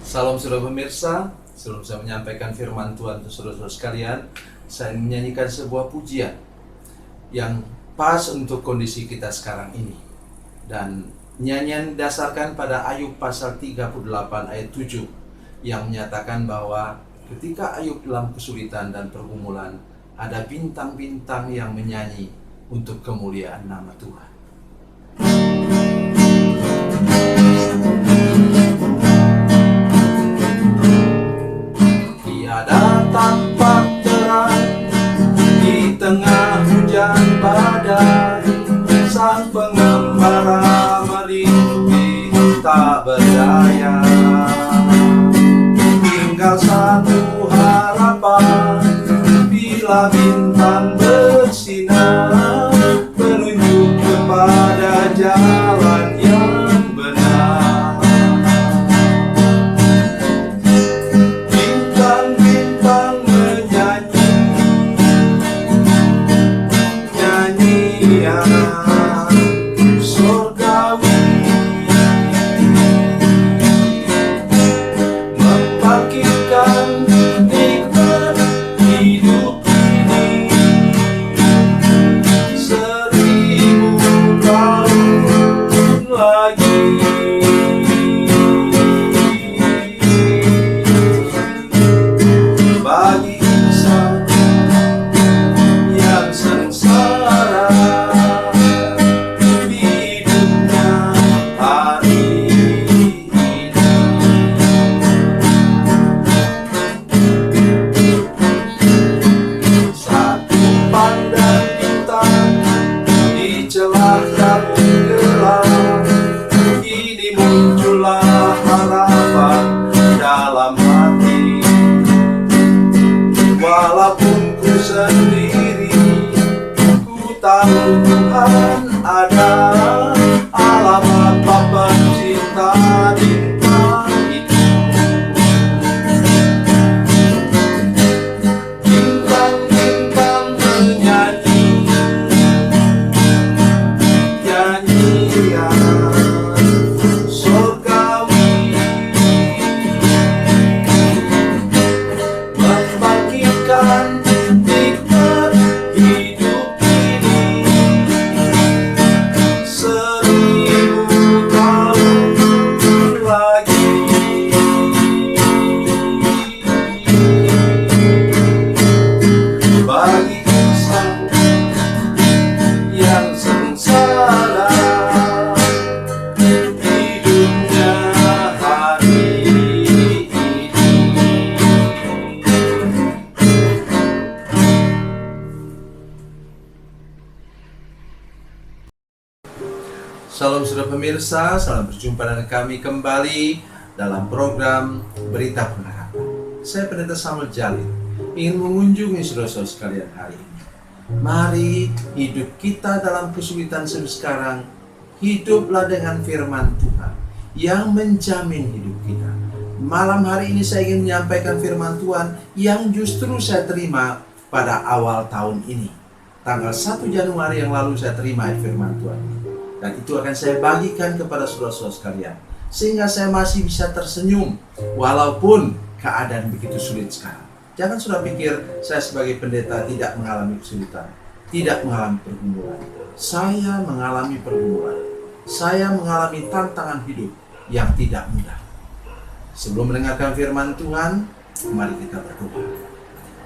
Salam saudara pemirsa, sebelum saya menyampaikan firman Tuhan untuk saudara-saudara sekalian, saya menyanyikan sebuah pujian yang pas untuk kondisi kita sekarang ini. Dan nyanyian didasarkan pada Ayub pasal 38 ayat 7 yang menyatakan bahwa ketika Ayub dalam kesulitan dan pergumulan, ada bintang-bintang yang menyanyi untuk kemuliaan nama Tuhan. Tiada tampak terang di tengah hujan badai, sang pengembara melintasi tak berdaya. Tinggal satu harapan, bila bintang bersinar, penunjuk kepada jalan yang benar. Bintang-bintang menyanyi nyanyian surgawi, membangkitkan nikmat hidup ini 1000 tahun lagi. Bagi insan yang sengsara, hidupnya hari ini. Satu pandang bintang di celah kabut gelap, kini muncullah harapan dalam hati. Walaupun ku sendiri, ku tahu Tuhan ada. Alamat Bapa cinta bintang itu. Bintang-bintang menyanyi nyanyian surgawi, membangkitkan nikmat hidup ini 1000 tahun lagi. Bagi insan yang sengsara, hidupnya hari ini. Salam saudara pemirsa, salam berjumpa dengan kami kembali dalam program Berita Pengharapan. Saya Pendeta Samuel Jalil, ingin mengunjungi saudara-saudara sekalian hari ini. Mari hidup kita dalam kesulitan sekarang, hiduplah dengan firman Tuhan yang menjamin hidup kita. Malam hari ini saya ingin menyampaikan firman Tuhan yang justru saya terima pada awal tahun ini. Tanggal 1 Januari yang lalu saya terima firman Tuhan ini. Dan itu akan saya bagikan kepada saudara-saudara sekalian, sehingga saya masih bisa tersenyum walaupun keadaan begitu sulit sekarang. Jangan sudah pikir saya sebagai pendeta tidak mengalami kesulitan, tidak mengalami pergumulan. Saya mengalami pergumulan. Saya mengalami tantangan hidup yang tidak mudah. Sebelum mendengarkan firman Tuhan, mari kita berdoa.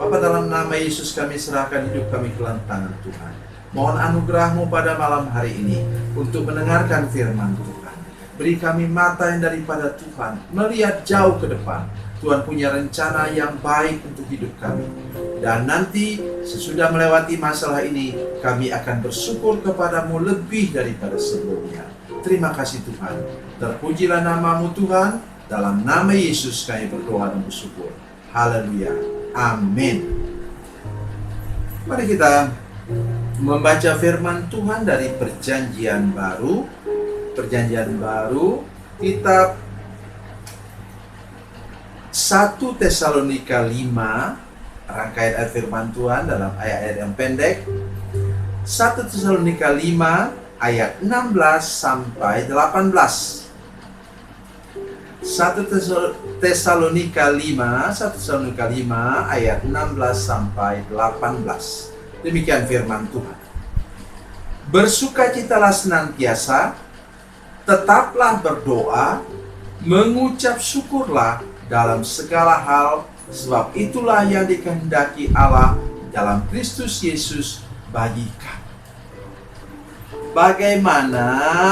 Bapa, dalam nama Yesus kami serahkan hidup kami ke dalam tangan Tuhan. Mohon anugerah-Mu pada malam hari ini untuk mendengarkan firman Tuhan. Beri kami mata yang daripada Tuhan, melihat jauh ke depan. Tuhan punya rencana yang baik untuk hidup kami. Dan nanti sesudah melewati masalah ini, kami akan bersyukur kepada-Mu lebih daripada sebelumnya. Terima kasih Tuhan. Terpujilah nama-Mu Tuhan. Dalam nama Yesus kami berdoa dan bersyukur. Haleluya. Amin. Mari kita membaca firman Tuhan dari Perjanjian Baru. Perjanjian Baru, kitab 1 Tesalonika 5, rangkaian ayat firman Tuhan dalam ayat-ayat yang pendek. 1 Tesalonika 5 ayat 16 sampai 18. 1 Tesalonika 5 ayat 16 sampai 18. Demikian firman Tuhan. Bersukacitalah senantiasa, tetaplah berdoa, mengucap syukurlah dalam segala hal, sebab itulah yang dikehendaki Allah dalam Kristus Yesus bagi kamu. Bagaimana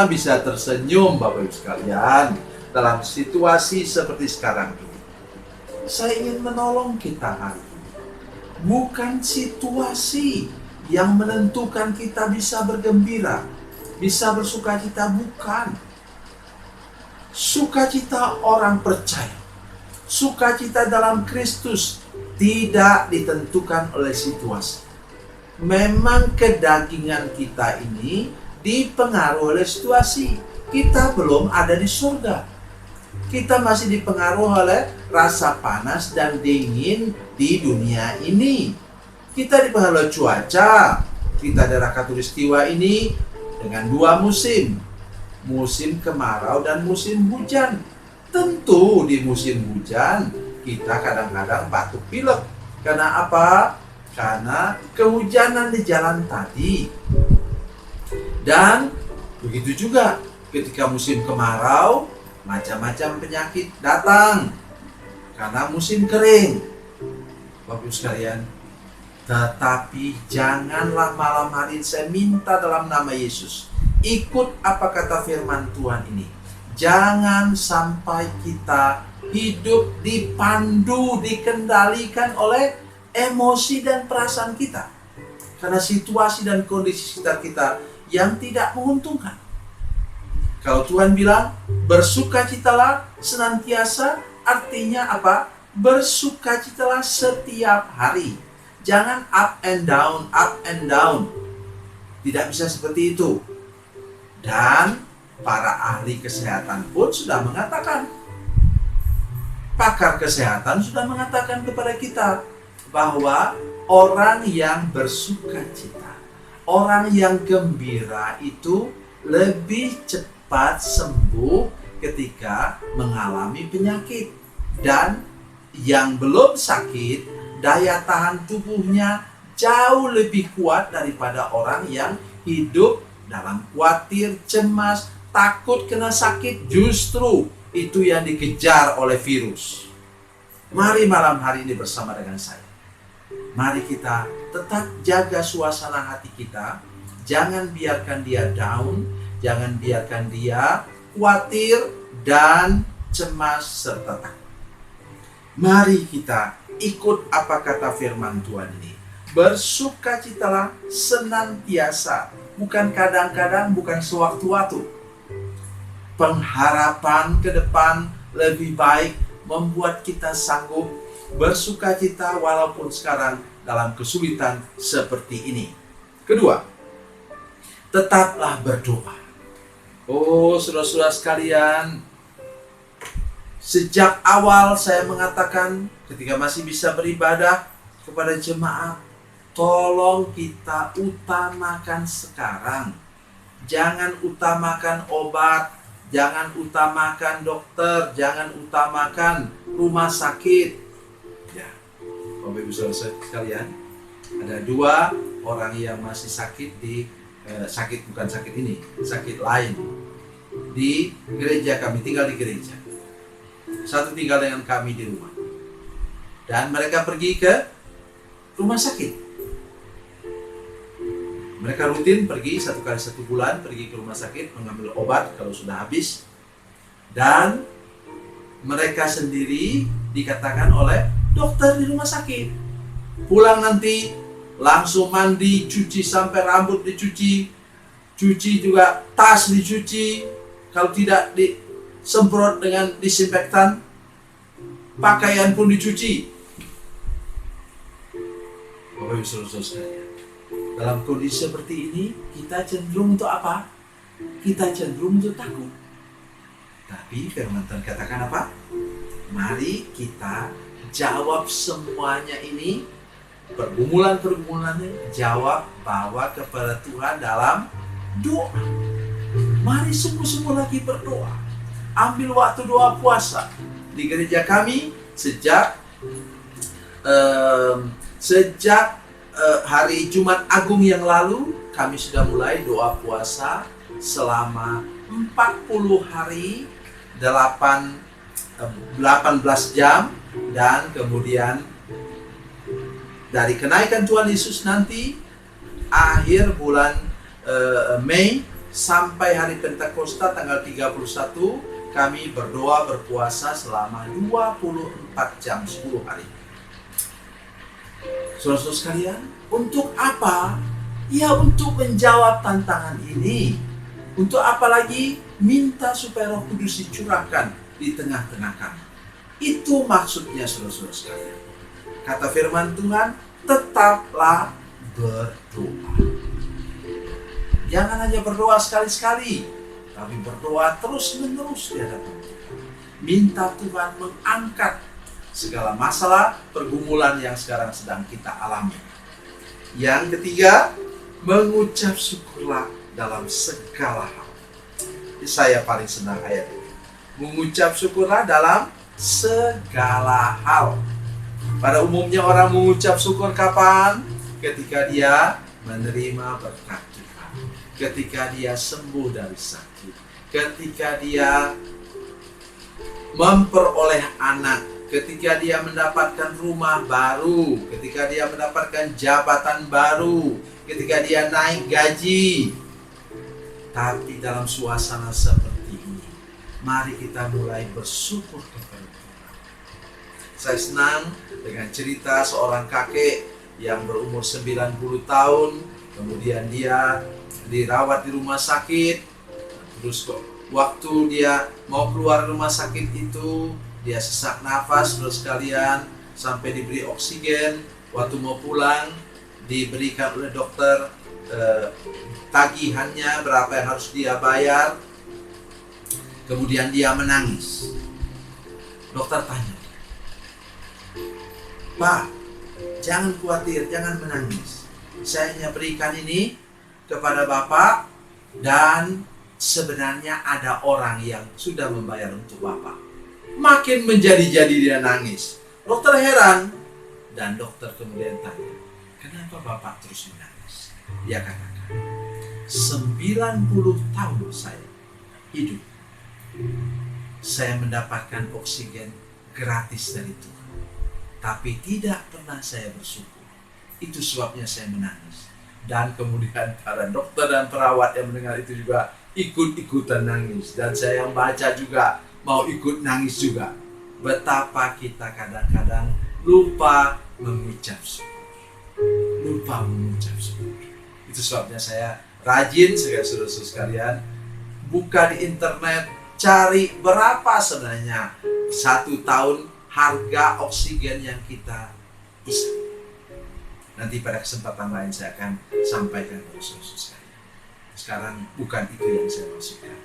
bisa tersenyum Bapak Ibu sekalian dalam situasi seperti sekarang ini? Saya ingin menolong kita hari ini. Bukan situasi yang menentukan kita bisa bergembira, bisa bersukacita, bukan. Sukacita orang percaya, sukacita dalam Kristus tidak ditentukan oleh situasi. Memang kedagingan kita ini dipengaruhi oleh situasi. Kita belum ada di surga. Kita masih dipengaruhi oleh rasa panas dan dingin di dunia ini. Kita dipengaruhi oleh cuaca. Kita daerah khatulistiwa ini dengan 2 musim. Musim kemarau dan musim hujan. Tentu di musim hujan kita kadang-kadang batuk pilek. Karena apa? Karena kehujanan di jalan tadi. Dan begitu juga ketika musim kemarau, macam-macam penyakit datang karena musim kering. Bapak Ibu sekalian, tetapi janganlah malam hari ini saya minta dalam nama Yesus, ikut apa kata firman Tuhan ini. Jangan sampai kita hidup dipandu, dikendalikan oleh emosi dan perasaan kita, karena situasi dan kondisi sekitar kita yang tidak menguntungkan. Kalau Tuhan bilang bersukacitalah senantiasa, artinya apa? Bersukacitalah setiap hari. Jangan up and down, up and down. Tidak bisa seperti itu. Dan para ahli kesehatan pun sudah mengatakan, pakar kesehatan sudah mengatakan kepada kita bahwa orang yang bersukacita, orang yang gembira itu lebih cepat sembuh ketika mengalami penyakit. Dan yang belum sakit, daya tahan tubuhnya jauh lebih kuat daripada orang yang hidup dalam khawatir, cemas, takut kena sakit. Justru itu yang dikejar oleh virus. Mari malam hari ini bersama dengan saya, mari kita tetap jaga suasana hati kita. Jangan biarkan dia down, jangan biarkan dia khawatir dan cemas serta takut. Mari kita ikut apa kata firman Tuhan ini. Bersukacitalah senantiasa, bukan kadang-kadang, bukan sewaktu-waktu. Pengharapan ke depan lebih baik membuat kita sanggup bersukacita walaupun sekarang dalam kesulitan seperti ini. Kedua, tetaplah berdoa. Oh, saudara-saudara sekalian, sejak awal saya mengatakan ketika masih bisa beribadah kepada jemaat, tolong kita utamakan sekarang. Jangan utamakan obat, jangan utamakan dokter, jangan utamakan rumah sakit. Ya, Bapak Ibu saudara sekalian, ada 2 orang yang masih sakit di bukan sakit ini, sakit lain di gereja kami, tinggal di gereja. Satu tinggal dengan kami di rumah, dan mereka pergi ke rumah sakit. Mereka rutin pergi 1 kali 1 bulan, pergi ke rumah sakit mengambil obat kalau sudah habis. Dan mereka sendiri dikatakan oleh dokter di rumah sakit, pulang nanti langsung mandi, cuci sampai rambut dicuci, cuci juga tas dicuci, kalau tidak disemprot dengan disinfektan, pakaian pun dicuci. Bapak Ibu saudara sekalian, dalam kondisi seperti ini kita cenderung untuk apa? Kita cenderung untuk takut. Tapi firman Tuhan katakan apa? Mari kita jawab semuanya ini, pergumulan-pergumulannya, jawab, bawa kepada Tuhan dalam doa. Mari sungguh-sungguh lagi berdoa. ambil waktu doa puasa. Di gereja kami sejak hari Jumat Agung yang lalu, kami sudah mulai doa puasa selama 40 hari 18 jam, dan kemudian dari kenaikan Tuhan Yesus nanti akhir bulan Mei sampai hari Pentakosta tanggal 31, kami berdoa berpuasa selama 24 jam 10 hari. Saudara-saudara sekalian, untuk apa? Ya, untuk menjawab tantangan ini. Untuk apa lagi? Minta supaya Roh Kudus dicurahkan di tengah-tengah kami. Itu maksudnya, saudara-saudara sekalian. Kata firman Tuhan, tetaplah berdoa. Jangan hanya berdoa sekali-sekali, tapi berdoa terus-menerus di hadapan Tuhan. Minta Tuhan mengangkat segala masalah pergumulan yang sekarang sedang kita alami. Yang ketiga, mengucap syukurlah dalam segala hal. Saya paling senang ayat ini. Mengucap syukurlah dalam segala hal. Pada umumnya orang mengucap syukur kapan? Ketika dia menerima berkat Tuhan, ketika dia sembuh dari sakit, ketika dia memperoleh anak, ketika dia mendapatkan rumah baru, ketika dia mendapatkan jabatan baru, ketika dia naik gaji. Tapi dalam suasana seperti ini, mari kita mulai bersyukur kepada Tuhan. Saya senang dengan cerita seorang kakek yang berumur 90 tahun, kemudian dia dirawat di rumah sakit. Terus waktu dia mau keluar rumah sakit itu, dia sesak nafas, terus sekalian sampai diberi oksigen. Waktu mau pulang, diberikan oleh dokter tagihannya berapa yang harus dia bayar. Kemudian dia menangis. Dokter tanya, "Pak, jangan khawatir, jangan menangis. Saya hanya berikan ini kepada Bapak, dan sebenarnya ada orang yang sudah membayar untuk Bapak." Makin menjadi-jadi dia nangis. Dokter heran, dan dokter kemudian tanya, "Kenapa Bapak terus menangis?" Dia katakan, 90 tahun saya hidup, saya mendapatkan oksigen gratis dari Tuhan, tapi tidak pernah saya bersyukur. Itu sebabnya saya menangis." Dan kemudian para dokter dan perawat yang mendengar itu juga ikut-ikutan nangis. Dan saya yang baca juga mau ikut nangis juga. Betapa kita kadang-kadang lupa mengucap syukur. Lupa mengucap syukur. Itu sebabnya saya rajin, saudara-saudara sekalian, buka di internet, cari berapa sebenarnya 1 tahun harga oksigen yang kita isi. Nanti pada kesempatan lain saya akan sampaikan kepada saudara sekalian. Sekarang bukan itu yang saya maksudkan.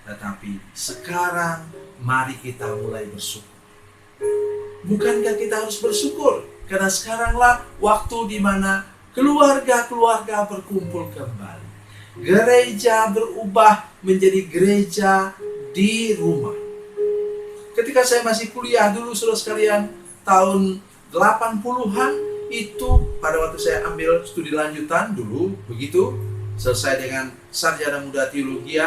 Tetapi sekarang mari kita mulai bersyukur. Bukankah kita harus bersyukur? Karena sekaranglah waktu di mana keluarga-keluarga berkumpul kembali. Gereja berubah menjadi gereja di rumah. Ketika saya masih kuliah dulu, saudara sekalian, tahun 80-an, itu pada waktu saya ambil studi lanjutan dulu, begitu, selesai dengan sarjana muda teologi,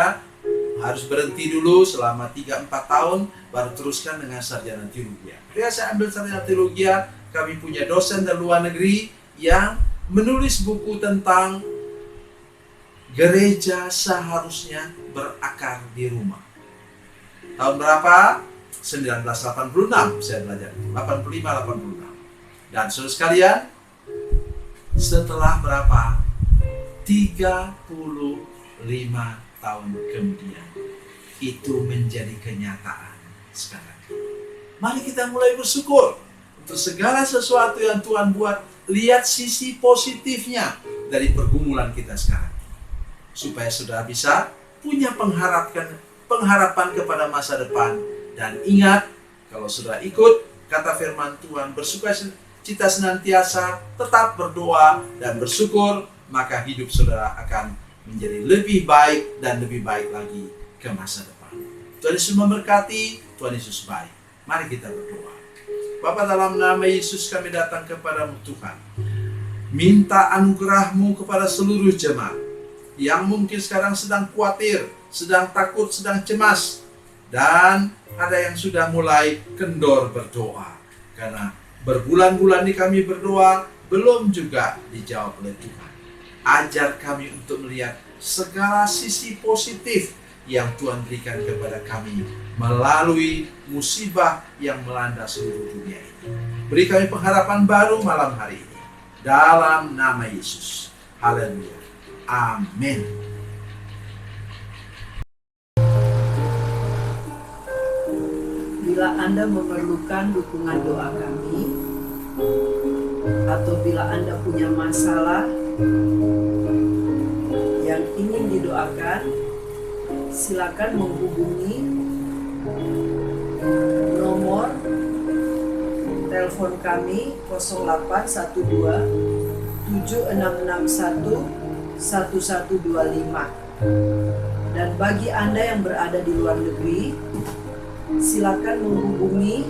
harus berhenti dulu selama 3-4 tahun, baru teruskan dengan sarjana teologi. Ketika saya ambil sarjana teologi, kami punya dosen dari luar negeri yang menulis buku tentang gereja seharusnya berakar di rumah. Tahun berapa? 1986 saya belajar. 85-86. Dan saudara sekalian, setelah berapa? 35 tahun kemudian, itu menjadi kenyataan sekarang. Mari kita mulai bersyukur untuk segala sesuatu yang Tuhan buat. Lihat sisi positifnya dari pergumulan kita sekarang, supaya saudara bisa punya pengharapan kepada masa depan. Dan ingat, kalau saudara ikut kata firman Tuhan, bersukacita senantiasa, tetap berdoa dan bersyukur, maka hidup saudara akan menjadi lebih baik dan lebih baik lagi ke masa depan. Tuhan Yesus memberkati, Tuhan Yesus baik. Mari kita berdoa. Bapa, dalam nama Yesus kami datang kepadamu Tuhan. Minta anugerah-Mu kepada seluruh jemaat yang mungkin sekarang sedang khawatir, sedang takut, sedang cemas. Dan ada yang sudah mulai kendor berdoa. Karena berbulan-bulan ini kami berdoa, belum juga dijawab oleh Tuhan. Ajar kami untuk melihat segala sisi positif yang Tuhan berikan kepada kami melalui musibah yang melanda seluruh dunia ini. Beri kami pengharapan baru malam hari ini. Dalam nama Yesus. Haleluya. Amin. Bila Anda memerlukan dukungan doa kami, atau bila Anda punya masalah yang ingin didoakan, silakan menghubungi nomor telepon kami 0812 7661 1125. Dan bagi Anda yang berada di luar negeri, silakan menghubungi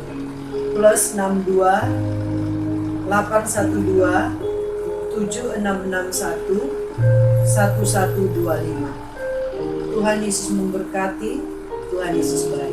+62 812 7661 1125. Tuhan Yesus memberkati, Tuhan Yesus baik.